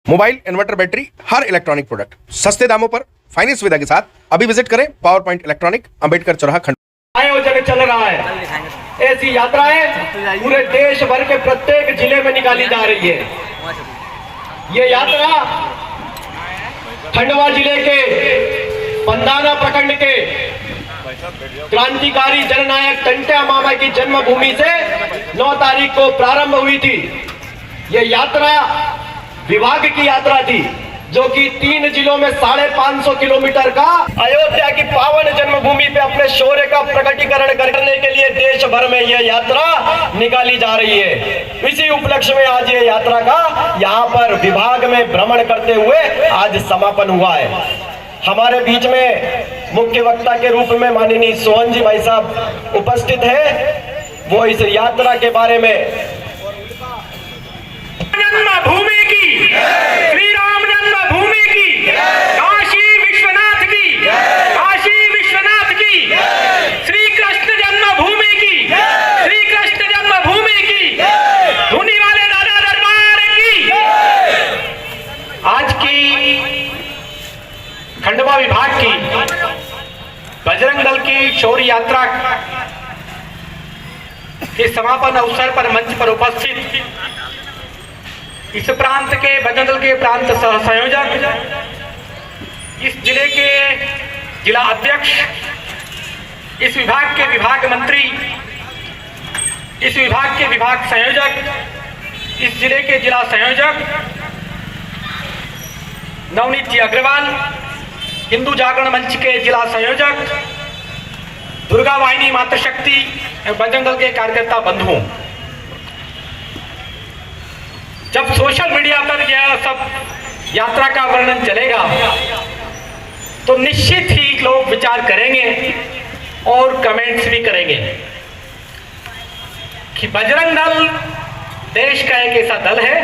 Mobile, inverter, battery, हर electronic product सस्ते दामों पर फाइनेंस सुविधा के साथ अभी विजिट करें पावर पॉइंट इलेक्ट्रॉनिक, अंबेडकर चौराहा, खंडवा। आयोजन चल रहा है। ऐसी यात्राएं पूरे देश भर के प्रत्येक जिले में निकाली जा रही है। ये यात्रा खंडवा जिले के पंदाना प्रखंड के क्रांतिकारी जननायक टंट्या मामा की जन्मभूमि से 9 तारीख को प्रारंभ हुई थी। ये यात्रा विभाग की यात्रा थी जो कि 3 जिलों में 550 किलोमीटर का अयोध्या की पावन जन्मभूमि पे अपने शौर्य का प्रकटीकरण करने के लिए देश भर में यह यात्रा निकाली जा रही है। इसी उपलक्ष्य में आज ये यात्रा का यहाँ पर विभाग में भ्रमण करते हुए आज समापन हुआ है। हमारे बीच में मुख्य वक्ता के रूप में माननीय सोहन जी भाई साहब उपस्थित है। वो इस यात्रा के बारे में जन्मभूमि की, श्री राम जन्मभूमि की, काशी विश्वनाथ की, काशी विश्वनाथ की, श्री कृष्ण जन्मभूमि की, श्री कृष्ण जन्मभूमि की, धुनी वाले दादा दरबार की। आज की खंडवा विभाग की बजरंग दल की शौर्य यात्रा के समापन अवसर पर मंच पर उपस्थित इस प्रांत के बजरंग दल के प्रांत सह संयोजक, इस जिले के जिला अध्यक्ष, इस विभाग के विभाग मंत्री, इस विभाग के विभाग संयोजक, इस जिले के जिला संयोजक नवनीत जी अग्रवाल, हिंदू जागरण मंच के जिला संयोजक, दुर्गा वाहिनी मातृशक्ति बजरंग दल के कार्यकर्ता बंधुओं, जब सोशल मीडिया पर यह सब यात्रा का वर्णन चलेगा तो निश्चित ही लोग विचार करेंगे और कमेंट्स भी करेंगे कि बजरंग दल देश का एक ऐसा दल है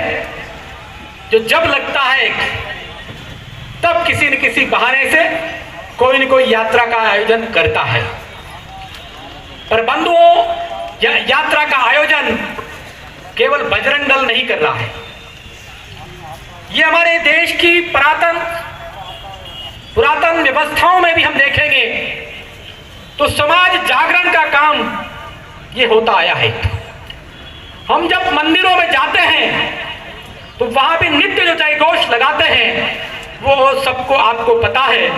जो जब लगता है तब किसी न किसी बहाने से कोई न कोई यात्रा का आयोजन करता है। पर बंधुओं, यात्रा का आयोजन केवल बजरंग दल नहीं कर रहा है। ये हमारे देश की पुरातन व्यवस्थाओं में भी हम देखेंगे तो समाज जागरण का काम ये होता आया है। हम जब मंदिरों में जाते हैं तो वहां भी नित्य जो जयघोष लगाते हैं वो सबको आपको पता है,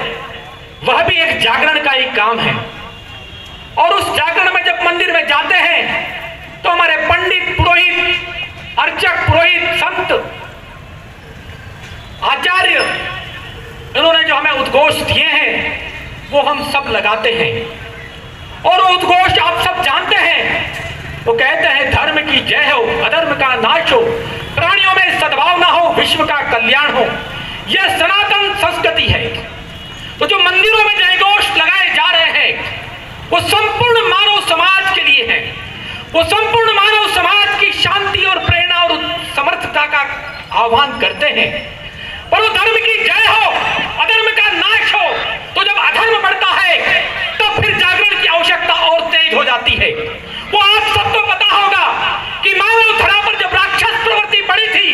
वह भी एक जागरण का ही काम है। और उस जागरण में जब मंदिर में जाते हैं तो हमारे पंडित, पुरोहित, अर्चक, पुरोहित, संत, आचार्य, इन्होंने जो हमें उद्घोष दिए हैं वो हम सब लगाते हैं। और उद्घोष आप सब जानते हैं, वो कहते हैं धर्म की जय हो, अधर्म का नाश हो, प्राणियों में सद्भावना हो, विश्व का कल्याण हो। यह सनातन संस्कृति है। तो जो मंदिरों में जयघोष लगाए जा रहे हैं वो संपूर्ण मानव समाज के लिए है। वो संपूर्ण मानव समाज की शांति और प्रेरणा और समर्थता का आह्वान करते हैं। पर वो धर्म की जय हो, अधर्म का नाश हो। तो जब अधर्म बढ़ता है तब फिर जागरण की आवश्यकता और तेज हो जाती है। वो आप सबको पता होगा कि मानव धरा पर जब राक्षस प्रवृत्ति बढ़ी थी,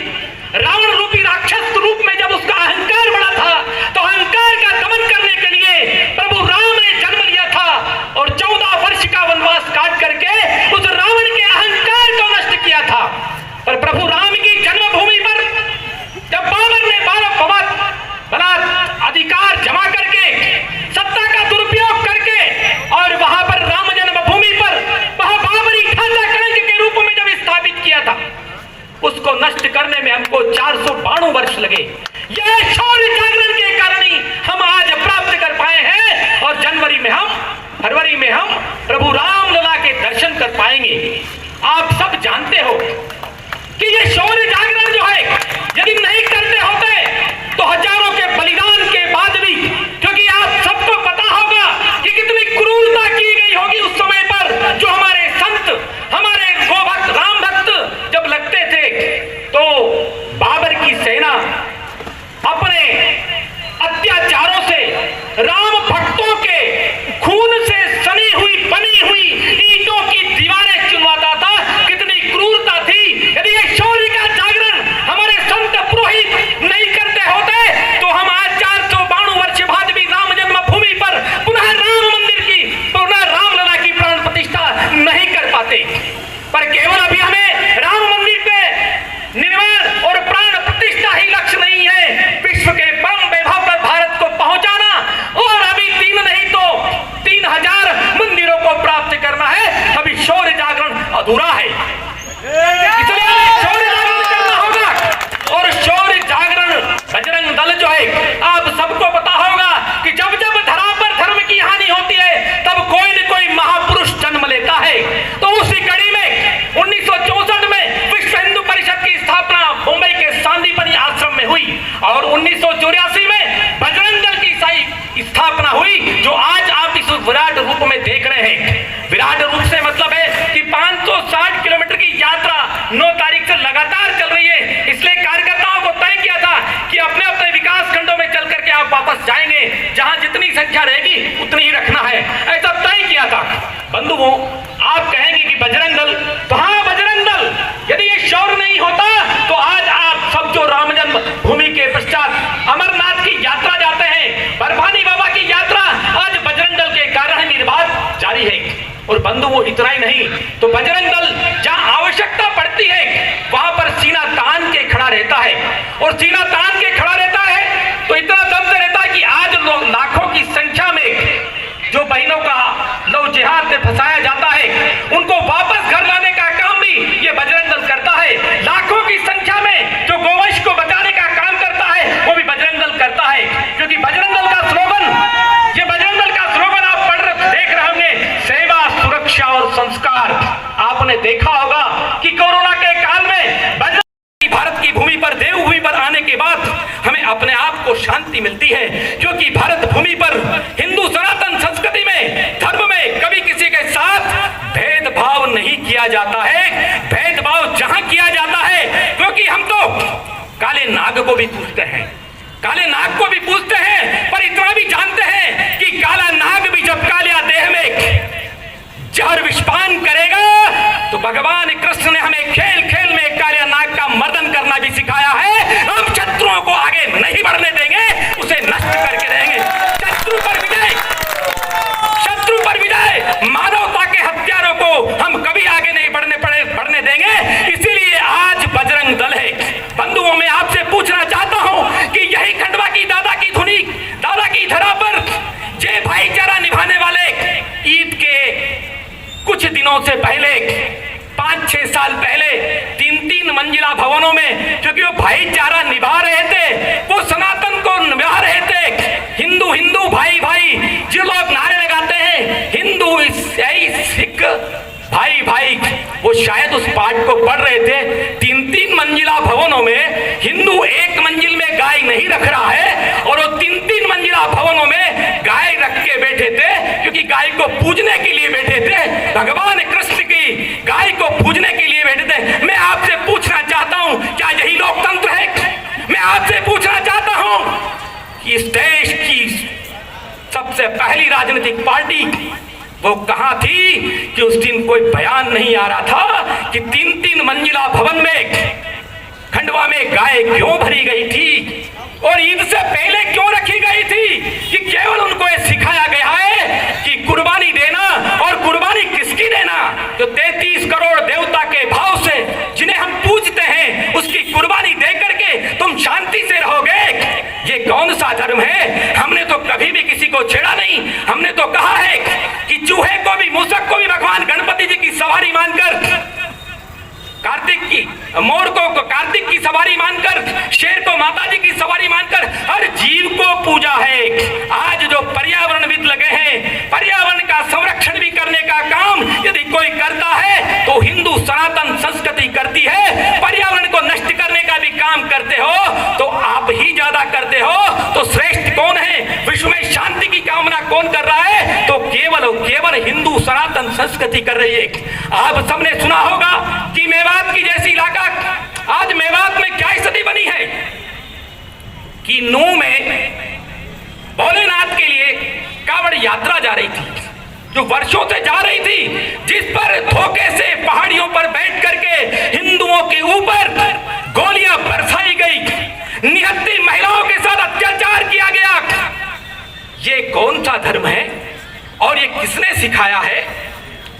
रावण रूपी राक्षस रूप में जब उसका अहंकार बढ़ा था तो अहंकार का दमन करने के लिए प्रभु राम ने जन्म लिया था और 14 वर्ष का वनवास काट करके उस रावण के अहंकार को नष्ट किया था। पर प्रभु राम की जन्मभूमि पर जब बाबर ने बलात् अधिकार जमा करके, सत्ता का दुरुपयोग करके और वहां पर राम जन्मभूमि पर वह बाबरी ढांचा कलंक के रूप में जब स्थापित किया था, उसको नष्ट करने में हमको 492 वर्ष लगे। यह शौर्य जागरण के कारण ही हम आज प्राप्त कर पाए हैं और फरवरी में हम प्रभु रामलला के दर्शन कर पाएंगे। आप सब जानते हो कि ये शौर्य जागरण जो है यदि नहीं करते होते तो हजारों के बलिदान के बाद भी, क्योंकि आप सबको पता होगा कि कितनी क्रूरता की गई होगी उस समय पर, जो हमारे संत, हमारे गोभक्त, राम भक्त जब लगते थे तो बाबर की सेना और 1984 में बजरंग दल की स्थापना हुई, जो आज आप इस विराट रूप में देख रहे हैं। विराट रूप से मतलब है कि 560 किलोमीटर की यात्रा 9 तारीख से लगातार चल रही है। इसलिए कार्यकर्ताओं को तय किया था कि अपने अपने विकास खंडों में चल करके आप वापस जाएंगे, जहां जितनी संख्या रहेगी उतनी ही रखना है, ऐसा तय किया था। बंधुओं, आप कहेंगे कि बजरंग दल, तो हाँ बजरंग दल, यदि ये शौर्य नहीं होता तो आज आप सब जो राम जन्म भूमि के पश्चात अमरनाथ की यात्रा जाते हैं, बर्फानी बाबा की यात्रा आज बजरंग दल के कारण निर्बाध जारी है। और बंधुओं, इतना ही नहीं तो बजरंग दल जहां आवश्यकता पड़ती है वहां पर सीना तान के खड़ा रहता है, और सीना तान के खड़ा रहता है तो इतना दम से रहता है कि आज लोग लाखों की संख्या में जो बहनों का लव जिहाद में फंसाया जाता है, उनको वापस घर लाने का काम भी ये बजरंग दल करता है। लाखों की संख्या में जो गोवंश को बचाने का काम करता है, वो भी बजरंग दल करता है। क्योंकि बजरंग दल का स्लोगन, ये बजरंग दल का स्लोगन आप देख रहे होंगे, सेवा, सुरक्षा और संस्कार। आपने देखा होगा कि कोरोना के काल में भारत की भूमि पर, देवभूमि पर आने के बाद हमें अपने आप को शांति मिलती है, क्योंकि भारत भूमि पर हिंदू सनातन संस्कृति में, धर्म में कभी किसी के साथ भेदभाव नहीं किया जाता है। भेदभाव जहां किया जाता है, क्योंकि हम तो काले नाग को भी पूजते हैं, काले नाग को भी पूजते हैं, पर इतना भी जानते हैं कि काला नाग भी जब कालिया देह में जहर विषपान करेगा तो भगवान कृष्ण ने हमें खेल खेल में कालिया नाग का मर्दन करना भी सिखाया है। हम शत्रुओं को आगे नहीं बढ़ने देंगे, उसे नष्ट करके रहेंगे। शत्रु पर विजय, शत्रु पर विजय, मानवता के हत्यारों को हम कभी आगे नहीं बढ़ने देंगे। इसीलिए आज बजरंग दल है। बंधुओं, मैं आपसे पूछना चाहता हूं कि यही खंडवा की दादा की धुनी, दादा की धरा पर जे भाईचारा निभाने वाले ईद के कुछ दिनों से पहले, 5-6 साल पहले 3-3 मंजिला भवनों में, क्योंकि वो भाईचारा निभा रहे थे, वो सनातन को निभा रहे थे, हिंदू हिंदू भाई भाई, जो लोग नारे लगाते हैं हिंदू सिख भाई भाई, वो शायद उस पाठ को पढ़ रहे थे। 3-3 मंजिला भवनों में हिंदू एक मंजिल में गाय नहीं रख रहा है, और वो 3-3 मंजिला भवनों में गाय रख के बैठे थे, क्योंकि गाय को पूजने के लिए बैठे थे, भगवान कृष्ण की गाय को पूजने के लिए बैठे थे। मैं आपसे पूछना चाहता हूं, क्या यही लोकतंत्र है? मैं आपसे पूछना चाहता हूं कि इस देश की सबसे पहली राजनीतिक पार्टी वो कहां थी कि उस दिन कोई बयान नहीं आ रहा था कि 3-3 मंजिला भवन में खंडवा में गाय क्यों भरी गई थी और ईद से पहले क्यों रखी गई थी? कि केवल उनको ये सिखाया गया है कि कुर्बानी देना, और कुर्बानी किसकी देना? तो 33 करोड़ देवता के भाव से जिन्हें हम पूजते हैं, उसकी कुर्बानी दे करके तुम शांति से रहोगे। ये कौन सा धर्म है? हमने तो कभी भी किसी को छेड़ा नहीं। हमने तो कहा है कि चूहे को भी, मूसक को भी भगवान गणपति जी की सवारी मानकर, कार्तिक की, मोर को कार्तिक की सवारी मानकर, शेर को माता जी की सवारी मानकर हर जीव को पूजा है। आज जो पर्यावरणविद लगे हैं, पर्यावरण का संरक्षण भी करने का काम यदि कोई करता है तो हिंदू सनातन संस्कृति करती है। पर्यावरण को नष्ट करने का भी काम करते हो तो आप ही ज्यादा करते हो। तो श्रेष्ठ कौन है? विश्व में शांति की कामना कौन कर रहा है? तो केवल और केवल हिंदू सनातन संस्कृति कर रही है। आप सबने सुना होगा कि मेवात की जैसी इलाका, आज मेवात में क्या स्थिति बनी है कि नू में भोलेनाथ के लिए कांवड़ यात्रा जा रही थी, जो वर्षों से जा रही थी, जिस पर धोखे से पहाड़ियों पर बैठ करके हिंदुओं के ऊपर गोलियां बरसाई गई, निहत्थी महिलाओं के साथ अत्याचार किया गया। ये कौन सा धर्म है और ये किसने सिखाया है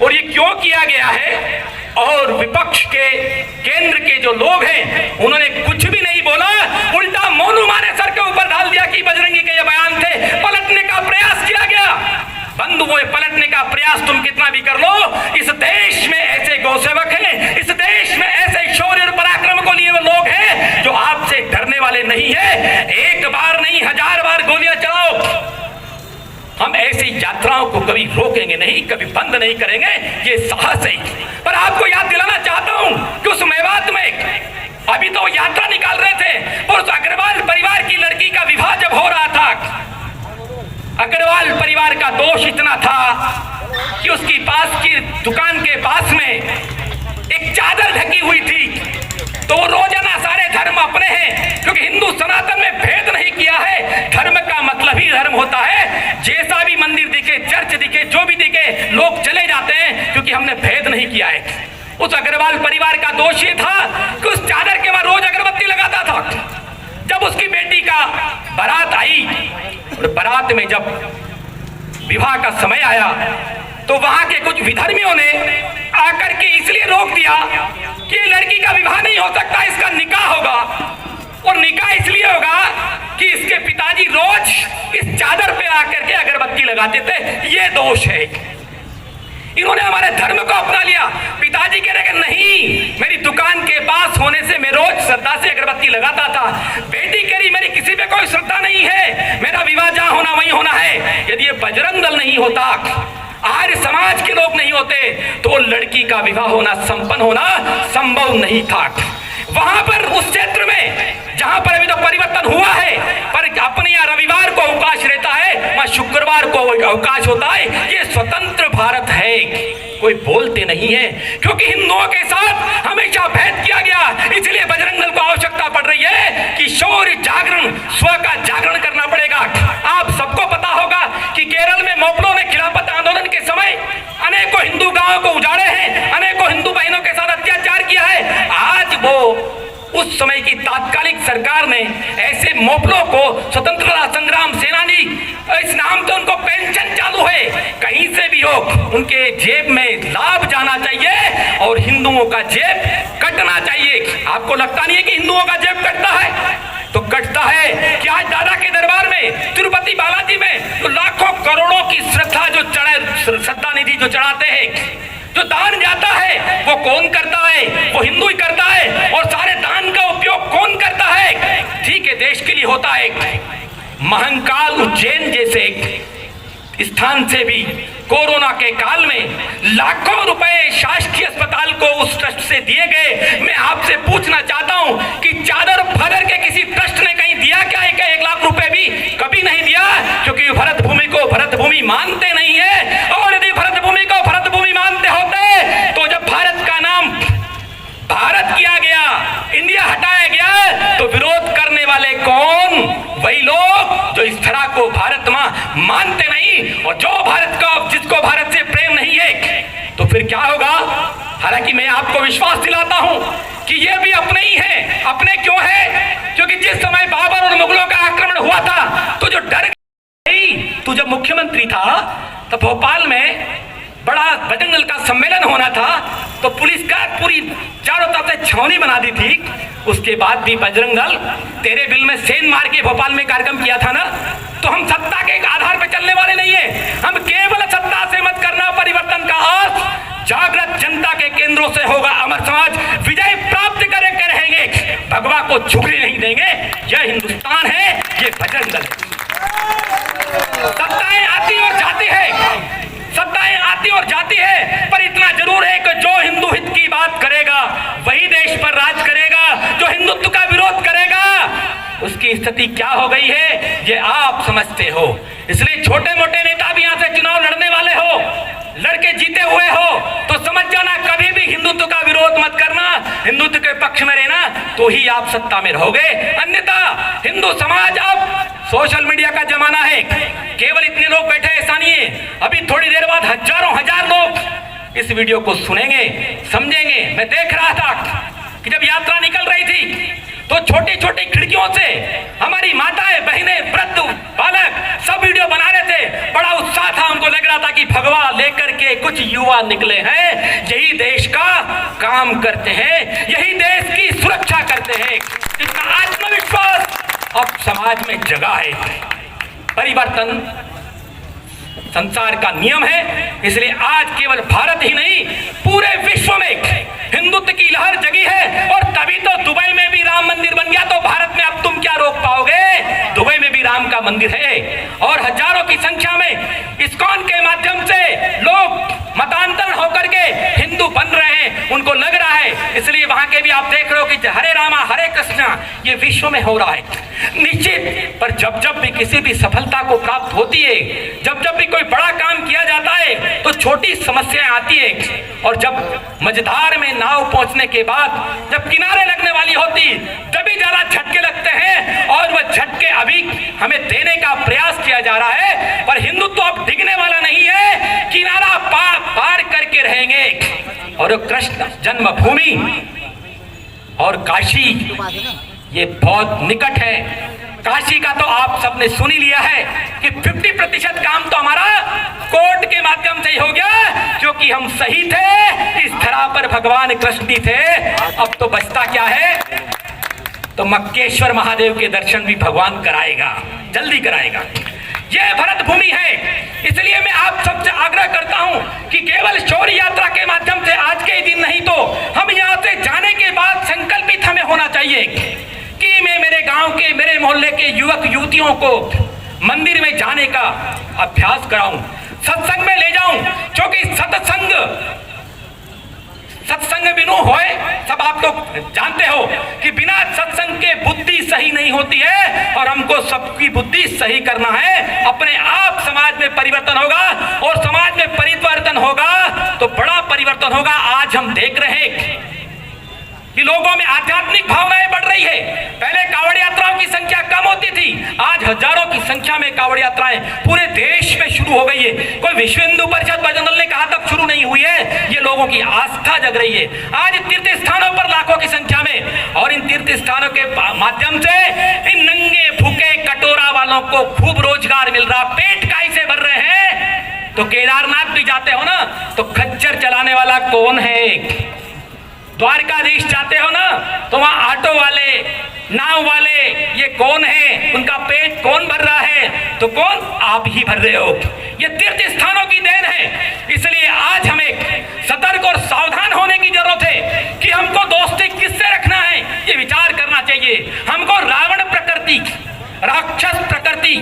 और ये क्यों किया गया है? और विपक्ष के केंद्र के जो लोग हैं उन्होंने कुछ भी नहीं बोला, उल्टा मोनू माने सर के ऊपर डाल दिया कि बजरंगी के ये बयान थे। पलटने का प्रयास किया गया। बंधुओं, पलटने का प्रयास तुम कितना भी कर लो, इस देश में ऐसे गौसेवक हैं, इस देश में ऐसे शौर्य और पराक्रम को लिए हुए लोग हैं जो आपसे डरने वाले नहीं है। एक बार नहीं, 1000 बार गोलियां चलाओ, हम ऐसी यात्राओं को कभी रोकेंगे नहीं, कभी बंद नहीं करेंगे। ये साहस है। पर आपको याद दिलाना चाहता हूं कि उस मेवात में अभी तो यात्रा निकाल रहे थे और उस अग्रवाल परिवार लड़की का विवाह जब हो रहा था, अग्रवाल परिवार का दोष इतना था कि उसकी पास की दुकान के पास में एक चादर ढकी हुई थी। तो वो रोजाना सारे धर्म अपने हैं, क्योंकि हिंदू सनातन में भेद नहीं किया है। धर्म का मतलब ही धर्म होता है। जैसा भी मंदिर दिखे, चर्च दिखे, जो भी दिखे, लोग चले जाते हैं, क्योंकि हमने भेद नहीं किया है। उस अग्रवाल परिवार का दोष ये था कि उस चादर के वहां रोज अगरबत्ती लगाता था। जब उसकी बेटी का बारात आई और बारात में जब विवाह का समय आया तो वहां के कुछ विधर्मियों ने आकर के इसलिए रोक दिया कि ये लड़की का विवाह नहीं हो सकता, इसका निकाह होगा। और निकाह इसलिए होगा कि इसके पिताजी रोज इस चादर पे आकर के अगरबत्ती लगाते थे, ये दोष है। इन्होंने हमारे धर्म को अपना लिया। पिताजी कह रहे कि नहीं, मेरी दुकान के पास होने से मैं रोज श्रद्धा से अगरबत्ती लगाता था। बेटी कह रही मेरी किसी पे कोई श्रद्धा नहीं है, मेरा विवाह जहां होना वहीं होना है। यदि ये बजरंग दल नहीं होता, आर्य समाज के लोग नहीं होते, तो लड़की का विवाह होना, संपन्न होना संभव नहीं था। वहां पर उस क्षेत्र में जहां पर अभी तो परिवर्तन हुआ है, पर अपने यहाँ रविवार को अवकाश रहता है, वहां शुक्रवार को अवकाश होता है। ये स्वतंत्र भारत है, कोई बोलते नहीं है, क्योंकि हिंदुओं के साथ हमेशा भेद किया गया। इसलिए बजरंग दल को आवश्यकता पड़ रही है कि शौर्य जागरण, स्व का जागरण करना पड़ेगा। आप सबको पता होगा कि केरल में मोपलों ने खिलाफत आंदोलन के समय अनेकों हिंदू गांवों को उजाड़े हैं, अनेकों हिंदू बहनों के साथ अत्याचार किया है। आज वो उस समय की तात्कालिक सरकार ने ऐसे मोपलों को स्वतंत्रता संग्राम सेनानी इस नाम से उनको पेंशन चालू है, कहीं से भी हो उनके जेब में लाभ जाना चाहिए और हिंदुओं का जेब कटना चाहिए। आपको लगता नहीं है कि हिंदुओं का जेब कटता है? तो कटता है कि आज दादा के दरबार में, तिरुपति बालाजी में तो लाखों करोड़ों की श्रद्धा जो श्रद्धा निधि जो चढ़ाते हैं, जो दान जाता है, वो कौन करता है? वो हिंदू ही करता है। और सारे दान का उपयोग कौन करता है? ठीक है, देश के लिए होता है। महंकाल उज्जैन जैसे स्थान से भी कोरोना के काल में लाखों रुपए शासकीय अस्पताल को उस ट्रस्ट से दिए गए। मैं आपसे पूछना चाहता हूं कि चादर फदर के किसी ट्रस्ट ने कहीं दिया क्या? 1 लाख रुपए भी कभी नहीं दिया, क्योंकि भरत भूमि को भरत भूमि मानते नहीं है। और यदि भरत भूमि को भरत भूमि मानते होते तो जब भारत का नाम भारत किया गया, इंडिया हटाया गया, तो विरोध करने वाले कौन? वही लोग जो इस तरह को भारत मां मानते नहीं, और जो भारत का, जिसको भारत से प्रेम नहीं है। तो फिर क्या होगा? हालांकि मैं आपको विश्वास दिलाता हूं कि ये भी अपने ही हैं। अपने क्यों है? क्योंकि जिस समय बाबर और मुगलों का आक्रमण हुआ था तो जो डर गई, तू जब मुख्यमंत्री था तो भोपाल में बड़ा बजरंग दल का सम्मेलन होना था, तो पुलिस का पूरी चारों तरफ से छावनी बना दी थी। उसके बाद भी बजरंग दल तेरे बिल में सेन मार के भोपाल में कार्यक्रम किया था ना। तो हम सत्ता के आधार पर चलने वाले नहीं है। हम केवल सत्ता से मत करना, परिवर्तन का आस जागृत जनता के केंद्रों से होगा। अमर समाज विजय प्राप्त करके रहेंगे, भगवा को झुकने नहीं देंगे। यह हिंदुस्तान है, ये बजरंग दल है। सत्ताएं आती और जाती है, सत्ताएं आती और जाती है, पर इतना जरूर है कि जो हिंदू हित की बात करेगा वही देश पर राज करेगा। जो हिंदुत्व का विरोध करेगा उसकी स्थिति क्या हो गई है ये आप समझते हो। इसलिए छोटे मोटे नेता भी यहां से चुनाव लड़ने वाले हो, लड़के जीते हुए हो, तो समझ जाना कभी भी हिंदुत्व का विरोध मत करना, हिंदुत्व के पक्ष में रहना, तो ही आप सत्ता में रहोगे। अन्यथा हिंदू समाज, अब सोशल मीडिया का जमाना है, केवल इतने लोग बैठे ऐसा नहीं है, अभी थोड़ी देर बाद हजारों हजार लोग इस वीडियो को सुनेंगे, समझेंगे। मैं देख रहा था कि जब यात्रा निकल रही थी तो छोटी छोटी खिड़कियों से हमारी माताएं, बहनें, वृद्ध, बालक सब वीडियो बना रहे थे। बड़ा उत्साह था, हमको लग रहा था कि भगवा लेकर के कुछ युवा निकले हैं, यही देश का काम करते हैं, यही देश की सुरक्षा करते हैं। इतना आत्मविश्वास अब समाज में जगा है। परिवर्तन संसार का नियम है, इसलिए आज केवल भारत ही नहीं पूरे विश्व में हिंदुत्व की लहर जगी है। और तभी तो दुबई में भी राम मंदिर बन गया, तो भारत में अब तुम क्या रोक पाओगे? दुबई में भी राम का मंदिर है और हजारों की संख्या में इस्कॉन के माध्यम से लोग मतांतरण होकर के हिंदू बन रहे हैं, उनको लग रहा है। इसलिए वहां के भी आप देख रहे हो कि हरे रामा हरे कृष्णा ये विश्व में हो रहा है। निश्चित पर जब जब भी किसी भी सफलता को प्राप्त होती है, जब जब भी कोई बड़ा काम किया जाता है, तो छोटी समस्याएं आती है। और जब मझधार में नाव पहुंचने के बाद जब किनारे लगने वाली होती, तभी ज्यादा झटके लगते हैं और वह झटके अभी हमें देने का प्रयास किया जा रहा है। पर हिंदुत्व अब डिगने वाला नहीं है, किनारा पार करके रहेंगे। और कृष्ण जन्मभूमि और काशी ये बहुत निकट है। काशी का तो आप सबने सुन ही लिया है कि 50% काम तो हमारा कोर्ट के माध्यम से ही हो गया, क्योंकि हम सही थे, इस धरा पर भगवान कृष्ण भी थे। अब तो बचता क्या है? तो मक्केश्वर महादेव के दर्शन भी भगवान कराएगा, जल्दी कराएगा। यह भरत भूमि है। इसलिए मैं आप सबसे आग्रह करता हूं कि केवल शौर्य यात्रा के माध्यम से आज के ही दिन नहीं, तो हम यहां से जाने के बाद संकल्पित हमें होना चाहिए कि मैं मेरे गांव के, मेरे मोहल्ले के युवक युवतियों को मंदिर में जाने का अभ्यास कराऊं, सत्संग में ले जाऊं, क्योंकि सत्संग बिनु होए, सब आप लोग जानते हो कि बिना सत्संग के बुद्धि सही नहीं होती है। और हमको सबकी बुद्धि सही करना है, अपने आप समाज में परिवर्तन होगा, और समाज में परिवर्तन होगा तो बड़ा परिवर्तन होगा। आज हम देख रहे हैं कि लोगों में आध्यात्मिक भावनाएं बढ़ रही है। पहले कावड़ यात्राओं की संख्या कम होती थी, आज हजारों की संख्या में कावड़ यात्राएं पूरे देश में शुरू हो गई है। कोई विश्व हिंदू परिषद बजरंग दल ने कहा तब शुरू नहीं हुई है, ये लोगों की आस्था जग रही है। आज तीर्थ स्थानों पर लाखों की संख्या में, और इन तीर्थ स्थानों के माध्यम से इन नंगे भूखे कटोरा वालों को खूब रोजगार मिल रहा, पेट काई से भर रहे हैं। तो केदारनाथ भी जाते हो ना, तो खच्चर चलाने वाला कौन है? द्वारकाधीश जाते हो ना, तो वहां ऑटो वाले, नाव वाले, ये कौन है? उनका पेट कौन भर रहा है? तो कौन? आप ही भर रहे हो। ये तीर्थ स्थानों की देन है। इसलिए आज हमें सतर्क और सावधान होने की जरूरत है कि हमको दोस्ती किससे रखना है, ये विचार करना चाहिए। हमको रावण प्रकृति, राक्षस प्रकृति,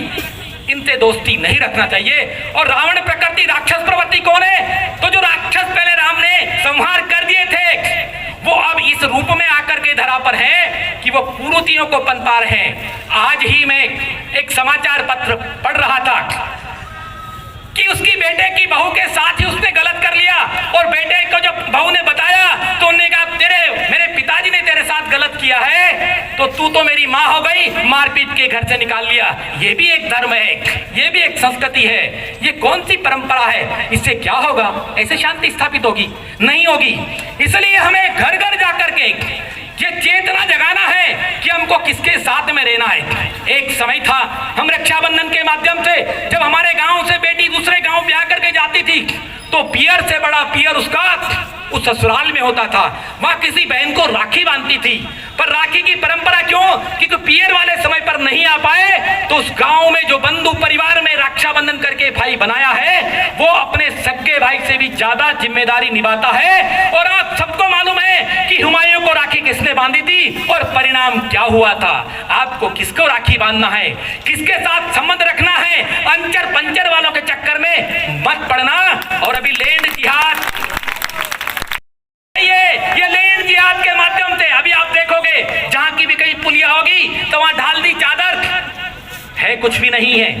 इनसे दोस्ती नहीं रखना चाहिए। और रावण प्रकृति, राक्षस प्रवृत्ति कौन है? तो जो राक्षस पहले राम ने संहार कर दिए थे, वो अब इस रूप में आकर के धरा पर है कि वो कुरीतियों को पनपा रहे हैं। आज ही मैं एक समाचार पत्र पढ़ रहा था कि उसकी बेटे की बहू के साथ ही उसने गलत कर लिया, और बेटे को जब बहू ने बताया तो उन्होंने कहा मेरे पिताजी ने तेरे साथ गलत किया है, तो तू तो मेरी माँ हो गई, मारपीट के घर से निकाल लिया। ये भी एक धर्म है, ये भी एक संस्कृति है। ये कौन सी परंपरा है? इससे क्या होगा? ऐसे शांति स्थापित होगी? नहीं होगी। इसलिए हमें घर घर जाकर के ये चेतना जगाना है कि हमको किसके साथ में रहना है। एक समय था, हम रक्षाबंधन के माध्यम से जब हमारे गांव से बेटी दूसरे गांव ब्याह करके जाती थी, तो पियर से बड़ा पियर उसका उस ससुराल में होता था। वहां किसी बहन को राखी बांधती थी, पर राखी की परंपरा क्यों? क्योंकि पियर वाले समय पर नहीं आ पाए, तो उस गांव में जो बंधु परिवार में रक्षाबंधन करके भाई बनाया है, वो अपने सगे भाई से भी ज्यादा जिम्मेदारी निभाता है। और आप सबको मालूम है कि हुमायूं को राखी किसने बांधी थी और परिणाम क्या हुआ था। आपको किसको राखी बांधना है, किसके साथ संबंध रखना है, अंचर पंचर वालों के चक्कर में मत पड़ना। और अभी लैंड जिहाद, ये लैंड जिहाद के माध्यम से अभी आप देखोगे जहां की भी कहीं पुलिया होगी तो वहां ढाल दी चादर, है कुछ भी नहीं है,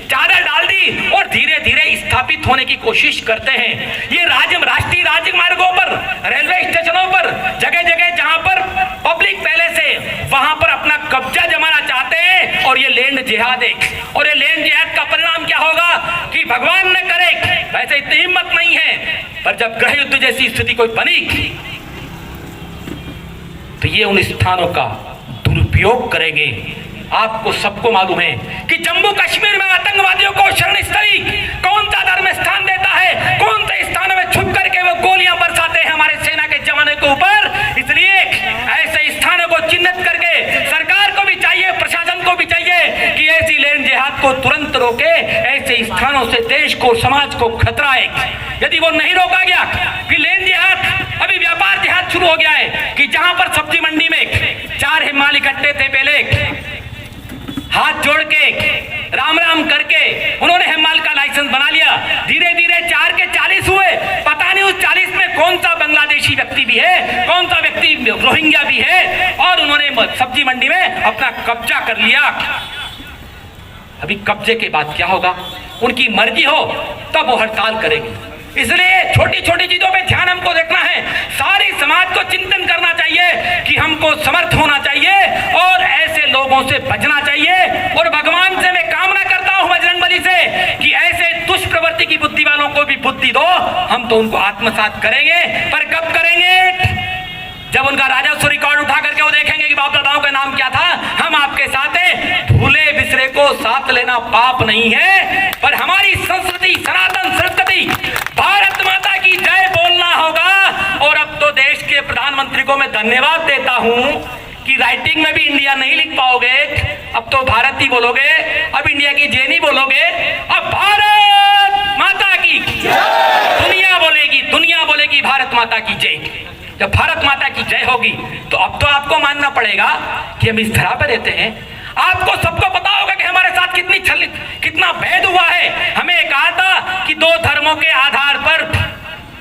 चादर डाल दी और धीरे धीरे स्थापित होने की कोशिश करते हैं। ये राष्ट्रीय राजमार्गों पर, रेलवे स्टेशनों पर, जगह जगह जहां पर पब्लिक पहले से वहां पर अपना कब्जा जमाना चाहते हैं, और ये लैंड जिहाद है। और ये लैंड जिहाद का परिणाम क्या होगा कि भगवान न करे, वैसे इतनी हिम्मत नहीं है, पर जब गृह युद्ध जैसी स्थिति कोई बनी तो ये उन स्थानों का दुरुपयोग करेंगे। आपको सबको मालूम है कि जम्मू कश्मीर में आतंकवादियों को शरण स्थली कौन सा धर्म स्थान देता है, कौन से स्थानों में छुप करके वो गोलियां बरसाते हैं हमारे सेना के जवानों के ऊपर। इसलिए ऐसे स्थानों को चिन्हित करके सरकार को भी चाहिए, प्रशासन को भी चाहिए कि ऐसी लैंड जिहाद को तुरंत रोके। ऐसे स्थानों से देश को, समाज को खतरा है। यदि वो नहीं रोका गया कि लैंड जिहाद, अभी व्यापार जिहाद शुरू हो गया है कि जहां पर सब्जी मंडी में 4 हिमाल इकट्ठे थे, पहले हाथ जोड़ के राम राम करके उन्होंने हेमाल का लाइसेंस बना लिया। धीरे धीरे 4 के 40 हुए, पता नहीं उस 40 में कौन सा बांग्लादेशी व्यक्ति भी है, कौन सा व्यक्ति रोहिंग्या भी है, और उन्होंने सब्जी मंडी में अपना कब्जा कर लिया। अभी कब्जे के बाद क्या होगा, उनकी मर्जी हो तब वो हड़ताल करेंगे। इसलिए छोटी छोटी चीजों पे ध्यान हमको देखना है। सारी समाज को चिंतन करना चाहिए कि हमको समर्थ होना चाहिए और ऐसे लोगों से बचना चाहिए। और भगवान से मैं कामना करता हूं, बजरंगबली से, कि ऐसे दुष्प्रवृत्ति की बुद्धि वालों को भी बुद्धि दो। हम तो उनको आत्मसात करेंगे, पर कब करेंगे? जब उनका राजस्व रिकॉर्ड उठा करके वो देखेंगे कि बाप दादाओं का नाम क्या था। हम आपके साथ हैं, भूले बिसरे को साथ लेना पाप नहीं है, पर हमारी संस्कृति, सनातन संस्कृति, भारत माता की जय बोलना होगा। और अब तो देश के प्रधानमंत्री को मैं धन्यवाद देता हूं कि राइटिंग में भी इंडिया नहीं लिख पाओगे, अब तो भारत ही बोलोगे, अब इंडिया की जय नहीं बोलोगे, अब भारत माता की दुनिया बोलेगी भारत माता की जय। जब भारत माता की जय होगी तो अब तो आपको मानना पड़ेगा कि हम इस धरा पर रहते हैं। आपको सबको पता होगा कि हमारे साथ कितना भेद हुआ है। हमें कहा था कि दो धर्मों के आधार पर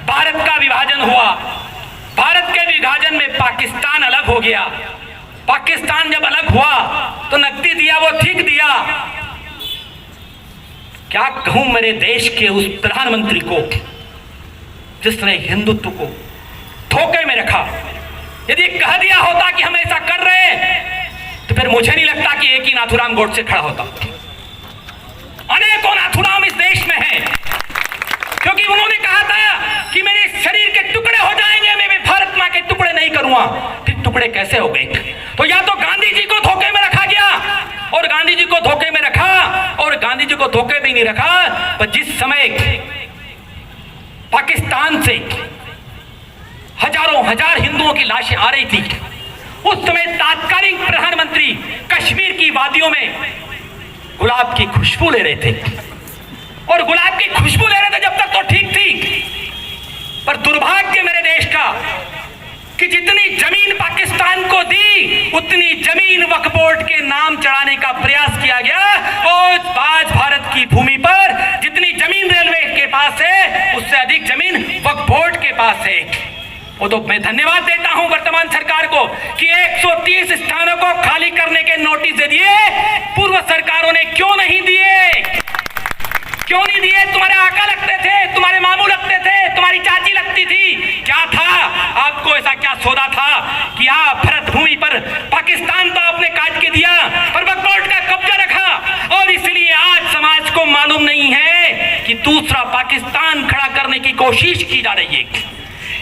भारत का विभाजन हुआ। भारत के विभाजन में पाकिस्तान अलग हो गया। पाकिस्तान जब अलग हुआ तो नकदी दिया वो ठीक दिया। क्या कहूं मेरे देश के उस प्रधानमंत्री को जिसने हिंदुत्व को धोखे में रखा। यदि कह दिया होता कि हम ऐसा कर रहे हैं तो फिर मुझे नहीं लगता कि एक ही नाथूराम गोडसे खड़ा होता। अनेकों नाथूराम इस देश में हैं, क्योंकि उन्होंने कहा था कि मेरे शरीर के टुकड़े हो जाएंगे, मैं भारत मां के टुकड़े नहीं करूंगा। फिर टुकड़े कैसे हो गए? तो या तो गांधी जी को धोखे में रखा गया, और गांधी जी को धोखे में रखा, और गांधी जी को धोखे में नहीं रखा, पर जिस समय पाकिस्तान से हजारों हजार हिंदुओं की लाशें आ रही थी, उस समय तात्कालिक प्रधानमंत्री कश्मीर की वादियों में गुलाब की खुशबू ले रहे थे। और गुलाब की खुशबू ले रहे थे जब तक तो ठीक थी, पर दुर्भाग्य मेरे देश का कि जितनी जमीन पाकिस्तान को दी उतनी जमीन वक्फ बोर्ड के नाम चढ़ाने का प्रयास किया गया। और आज भारत की भूमि पर जितनी जमीन रेलवे के पास है उससे अधिक जमीन वक्फ बोर्ड के पास है। वो तो मैं धन्यवाद देता हूं वर्तमान सरकार को कि 130 स्थानों को खाली करने के नोटिस दे दिए। पूर्व सरकारों ने क्यों नहीं दिए? क्यों नहीं दिए? तुम्हारे आका लगते थे, तुम्हारे मामू लगते थे, तुम्हारी चाची लगती थी। क्या था आपको? ऐसा क्या सौदा था कि आप भारत भूमि पर पाकिस्तान तो आपने काट के दिया, पर वक्फ बोर्ड का कब्जा रखा। और इसलिए आज समाज को मालूम नहीं है कि दूसरा पाकिस्तान खड़ा करने की कोशिश की जा रही है।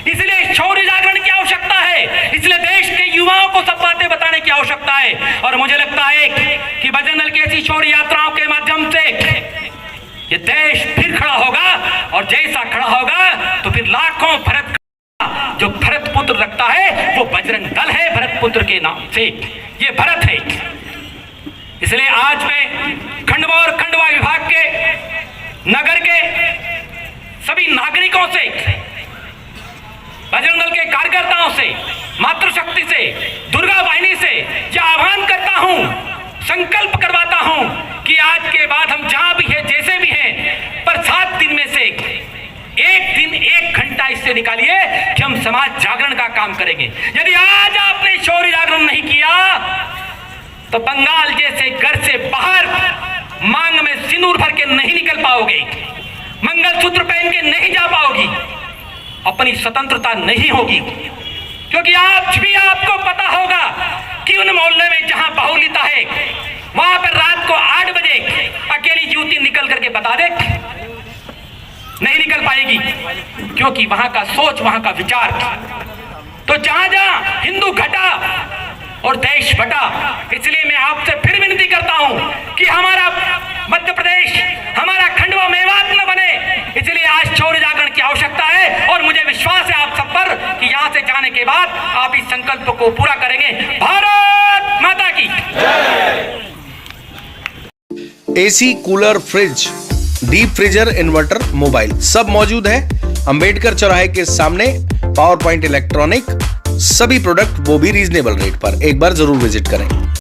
इसलिए शौर्य जागरण की आवश्यकता है, इसलिए देश के युवाओं को सब बातें बताने की आवश्यकता है। और मुझे लगता है कि बजरंग दल की ऐसी शौर्य यात्राओं के माध्यम से ये देश फिर खड़ा होगा, और जैसा खड़ा होगा तो फिर लाखों भरत जो भरत पुत्र रखता है वो बजरंग दल है। भरत पुत्र के नाम से ये भरत है। इसलिए आज मैं खंडवा और खंडवा विभाग के नगर के सभी नागरिकों से, बजरंग दल के कार्यकर्ताओं से, मातृशक्ति से, दुर्गा वाहिनी से यह आह्वान करता हूं, संकल्प करवाता हूं कि आज के बाद हम जहां भी हैं, जैसे भी हैं, पर 7 दिन में से एक दिन 1 घंटा इससे निकालिए कि हम समाज जागरण का काम करेंगे। यदि आज आपने शौर्य जागरण नहीं किया तो बंगाल जैसे घर से बाहर मांग में सिंदूर भर के नहीं निकल पाओगे, मंगलसूत्र पहन के नहीं जा पाओगी, अपनी स्वतंत्रता नहीं होगी। क्योंकि आज भी आपको पता होगा कि उन मोहल्ले में जहां बाहुल्यता है वहां पर रात को 8 बजे अकेली युवती निकल करके बता दे, नहीं निकल पाएगी, क्योंकि वहां का सोच, वहां का विचार। तो जहां जहां हिंदू घटा और देश बटा। इसलिए मैं आपसे फिर विनती करता हूं कि हमारा मध्य प्रदेश, हमारा खंडवा मेवात न बने। इसलिए आज शौर्य जागरण की आवश्यकता है, और मुझे विश्वास है आप सब पर कि यहां से जाने के बाद आप इस संकल्प को पूरा करेंगे। भारत माता की। AC, cooler, fridge, deep freezer, inverter, mobile सब मौजूद है अंबेडकर चौराहे के सामने। पावर पॉइंट इलेक्ट्रॉनिक, सभी प्रोडक्ट वो भी रीजनेबल रेट पर। एक बार जरूर विजिट करें।